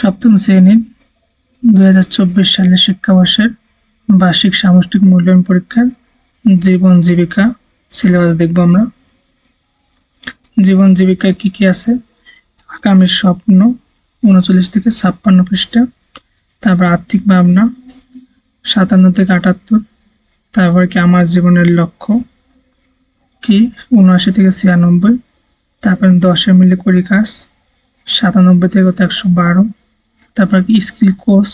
সপ্তম শ্রেণীর 2024 সালের শিক্ষাবর্ষের বার্ষিক সামষ্টিক মূল্যায়ন পরীক্ষার জীবন জীবিকা সিলেবাস দেখব আমরা। জীবন জীবিকায় কি কি আছে? আগামীর স্বপ্ন 39 থেকে 56 পৃষ্ঠা, তারপর আর্থিক ভাবনা 57 থেকে 78, তারপর কি আমার জীবনের লক্ষ্য কি 79 থেকে 96, তারপর 10 মিলে করি কাজ 97 থেকে 112, তারপর কি স্কিল কোর্স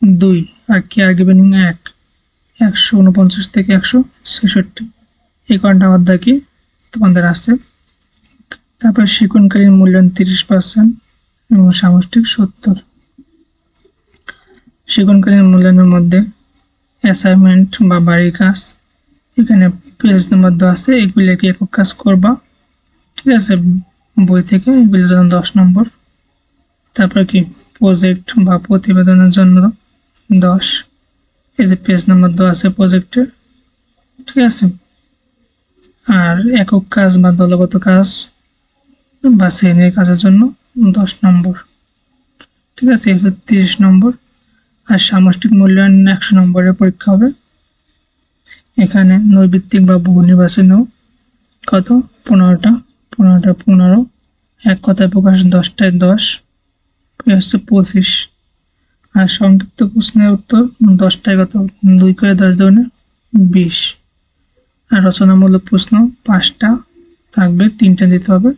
2 আর কেয়ার গিভিং 1 149 থেকে 166, এই কয়টা অধ্যায় কি তোমাদের আছে। তারপর শিক্ষণকালীন মূল্যায়ন 30% এবং সামষ্টিক 70। শিক্ষণকালীন মূল্যায়নের মধ্যে অ্যাসাইনমেন্ট বা বাড়ির কাজ, এখানে পেজ নাম্বার দেওয়া আছে, এগুলিকে একক কাজ করবা, ঠিক আছে, বই থেকে, এগুলির জন্য 10 নম্বর। তারপর কি প্রজেক্ট বা প্রতিবেদনের জন্য 10, এই যে পেজ নাম্বার দেওয়া আছে প্রজেক্টে, ঠিক আছে। আর একক কাজ বা দলগত কাজ বা শ্রেণীর কাজের জন্য 10 নম্বর, ঠিক আছে, 30 নম্বর। আর সামষ্টিক মূল্যায়ন 100 নম্বরের পরীক্ষা হবে। এখানে নৈর্ব্যক্তিক বা বহু নির্বাচনেও কত 15টা 15, এক কথায় প্রকাশ 10টায় 10, হচ্ছে 25। আর সংক্ষিপ্ত প্রশ্নের উত্তর 10টায় কত 2 করে 10 দুগুণে 20। আর রচনামূলক প্রশ্ন 5টা থাকবে, 3টা দিতে হবে,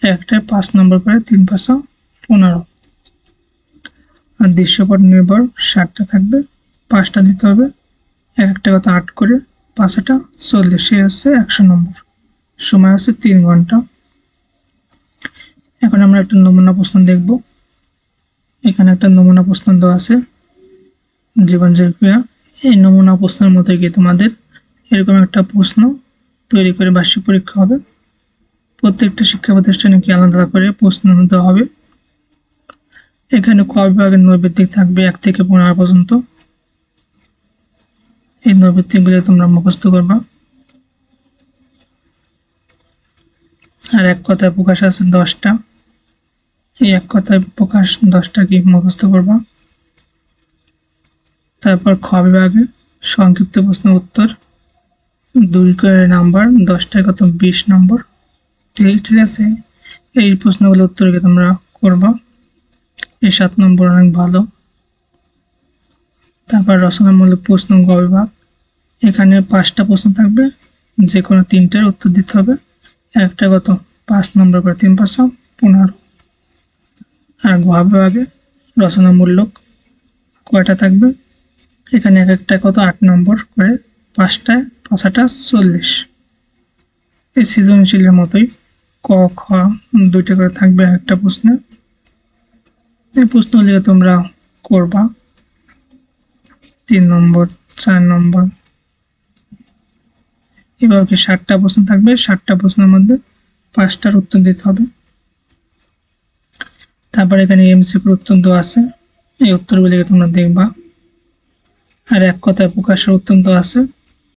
একটায় 5 নম্বর করে, 3 × 5 = 15। আর দৃশ্যপট নির্ভর 60টা থাকবে, 5টা দিতে হবে, একটা কত 8 করে, 5টা 40, সে হচ্ছে 100 নম্বর। সময় হচ্ছে 3 ঘন্টা। এখন আমরা একটা নমুনা প্রশ্ন দেখব। এখানে একটা নমুনা প্রশ্ন দেওয়া আছে জীবন জীবিকা। এই নমুনা প্রশ্নের মতো কি তোমাদের এরকম একটা প্রশ্ন তৈরি করে বার্ষিক পরীক্ষা হবে। প্রত্যেকটা শিক্ষা প্রতিষ্ঠানে কি আলাদা করে প্রশ্ন দেওয়া হবে। এখানে ক বিভাগের নৈর্ব্যক্তিক থাকবে 1 থেকে 15 পর্যন্ত। এই নৈর্ব্যক্তিকগুলো তোমরা মুখস্থ করবা। আর এক কথায় প্রকাশ আছে 10টা, এই এক কথায় প্রকাশ 10টা কি মুখস্থ করবা। তারপর খ বিভাগে সংক্ষিপ্ত প্রশ্ন উত্তর 2 করে নাম্বার, 10টায় কত 20 নম্বর, ঠিক আছে। এই প্রশ্নগুলো উত্তরকে তোমরা করবা, এই 7 নম্বর অনেক ভালো। তারপর রচনামূলক প্রশ্ন গ বিভাগ, এখানে 5টা প্রশ্ন থাকবে, যে কোনো 3টার উত্তর দিতে হবে, একটা কত 5 নম্বর করে, 3 × 5 = 15। আর ঘ বিভাগে রচনামূলক কয়টা থাকবে, এখানে এক একটা কত 8 নম্বর করে, 5টায় 5টা 40। এই সৃজনশীলের মতোই ক খ 2টা করে থাকবে একটা প্রশ্নে। এই প্রশ্নগুলো তোমরা করবা 3 নম্বর 4 নম্বর। এবার কি 60টা প্রশ্ন থাকবে, 60টা প্রশ্নের মধ্যে 5টার উত্তর দিতে হবে। তারপর এখানে এমসিকিউর উত্তর দেওয়া আছে, এই উত্তরগুলিকে তোমরা দেখবা। আর এক কথায় প্রকাশের উত্তর দেওয়া আছে,